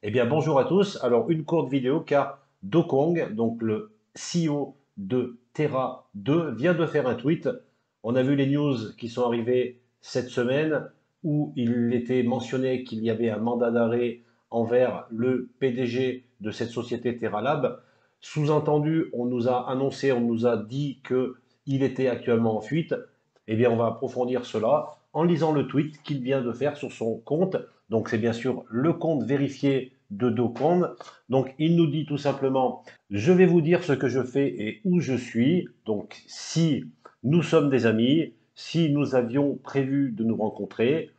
Eh bien, bonjour à tous. Alors, une courte vidéo car Do Kwon, donc le CEO de Terra 2, vient de faire un tweet. On a vu les news qui sont arrivées cette semaine où il était mentionné qu'il y avait un mandat d'arrêt envers le PDG de cette société Terra Lab. Sous-entendu, on nous a annoncé, on nous a dit qu'il était actuellement en fuite. Eh bien, on va approfondir cela en lisant le tweet qu'il vient de faire sur son compte. Donc, c'est bien sûr le compte vérifié de Do Kwon. Donc, il nous dit tout simplement, je vais vous dire ce que je fais et où je suis. Donc, si nous sommes des amis, si nous avions prévu de nous rencontrer,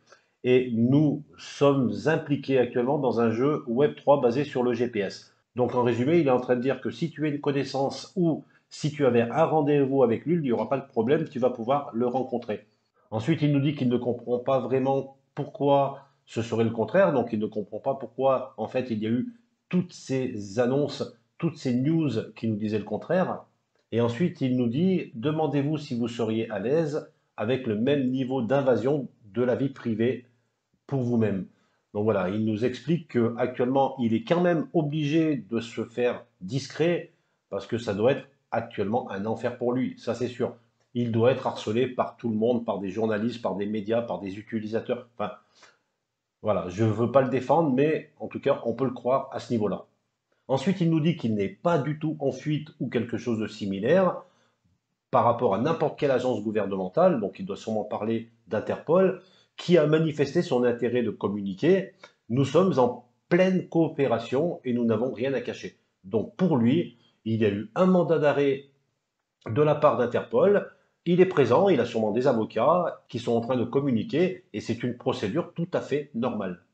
et nous sommes impliqués actuellement dans un jeu Web3 basé sur le GPS. Donc, en résumé, il est en train de dire que si tu as une connaissance ou si tu avais un rendez-vous avec lui, il n'y aura pas de problème, tu vas pouvoir le rencontrer. Ensuite, il nous dit qu'il ne comprend pas vraiment pourquoi ce serait le contraire, donc il ne comprend pas pourquoi, en fait, il y a eu toutes ces annonces, toutes ces news qui nous disaient le contraire. Et ensuite, il nous dit, demandez-vous si vous seriez à l'aise avec le même niveau d'invasion de la vie privée pour vous-même. Donc voilà, il nous explique qu'actuellement, il est quand même obligé de se faire discret parce que ça doit être actuellement un enfer pour lui, ça c'est sûr. Il doit être harcelé par tout le monde, par des journalistes, par des médias, par des utilisateurs. Enfin, voilà, je ne veux pas le défendre, mais en tout cas, on peut le croire à ce niveau-là. Ensuite, il nous dit qu'il n'est pas du tout en fuite ou quelque chose de similaire par rapport à n'importe quelle agence gouvernementale, donc il doit sûrement parler d'Interpol, qui a manifesté son intérêt de communiquer. Nous sommes en pleine coopération et nous n'avons rien à cacher. Donc pour lui, il y a eu un mandat d'arrêt de la part d'Interpol. Il est présent, il a sûrement des avocats qui sont en train de communiquer et c'est une procédure tout à fait normale.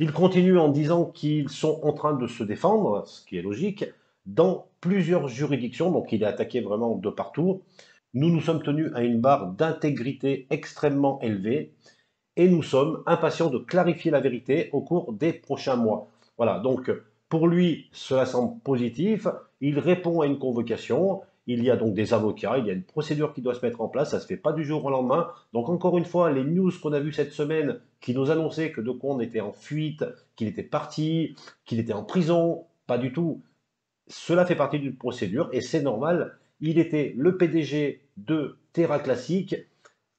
Il continue en disant qu'ils sont en train de se défendre, ce qui est logique, dans plusieurs juridictions, donc il est attaqué vraiment de partout. Nous nous sommes tenus à une barre d'intégrité extrêmement élevée et nous sommes impatients de clarifier la vérité au cours des prochains mois. Voilà, donc pour lui, cela semble positif. Il répond à une convocation. Il y a donc des avocats, il y a une procédure qui doit se mettre en place, ça ne se fait pas du jour au lendemain. Donc encore une fois, les news qu'on a vues cette semaine qui nous annonçaient que De Condé était en fuite, qu'il était parti, qu'il était en prison, pas du tout. Cela fait partie d'une procédure et c'est normal. Il était le PDG de Terra Classic.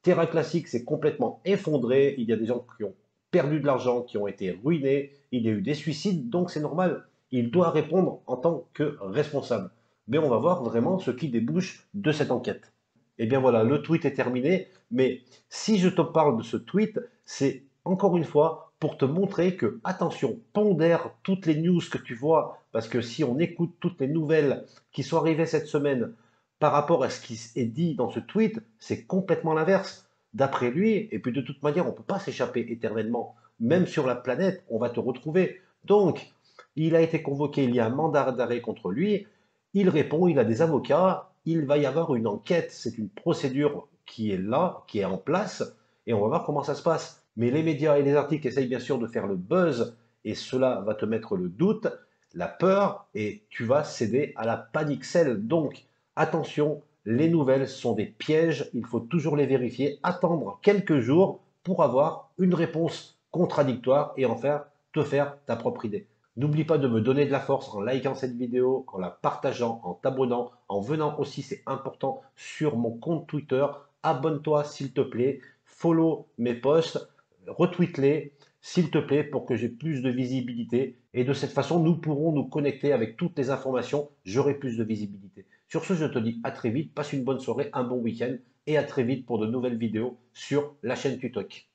Terra Classic s'est complètement effondré. Il y a des gens qui ont perdu de l'argent, qui ont été ruinés. Il y a eu des suicides, donc c'est normal. Il doit répondre en tant que responsable. Mais on va voir vraiment ce qui débouche de cette enquête. Et bien voilà, le tweet est terminé. Mais si je te parle de ce tweet, c'est encore une fois pour te montrer que, attention, pondère toutes les news que tu vois, parce que si on écoute toutes les nouvelles qui sont arrivées cette semaine par rapport à ce qui est dit dans ce tweet, c'est complètement l'inverse. D'après lui, et puis de toute manière, on ne peut pas s'échapper éternellement. Même sur la planète, on va te retrouver. Donc, il a été convoqué, il y a un mandat d'arrêt contre lui. Il répond, il a des avocats, il va y avoir une enquête. C'est une procédure qui est là, qui est en place, et on va voir comment ça se passe. Mais les médias et les articles essayent bien sûr de faire le buzz, et cela va te mettre le doute, la peur, et tu vas céder à la panique-selle. Donc, attention, les nouvelles sont des pièges, il faut toujours les vérifier, attendre quelques jours pour avoir une réponse contradictoire et enfin te faire ta propre idée. N'oublie pas de me donner de la force en likant cette vidéo, en la partageant, en t'abonnant, en venant aussi, c'est important, sur mon compte Twitter. Abonne-toi s'il te plaît, follow mes posts, retweet-les s'il te plaît pour que j'ai plus de visibilité. Et de cette façon, nous pourrons nous connecter avec toutes les informations, j'aurai plus de visibilité. Sur ce, je te dis à très vite, passe une bonne soirée, un bon week-end et à très vite pour de nouvelles vidéos sur la chaîne Tutok.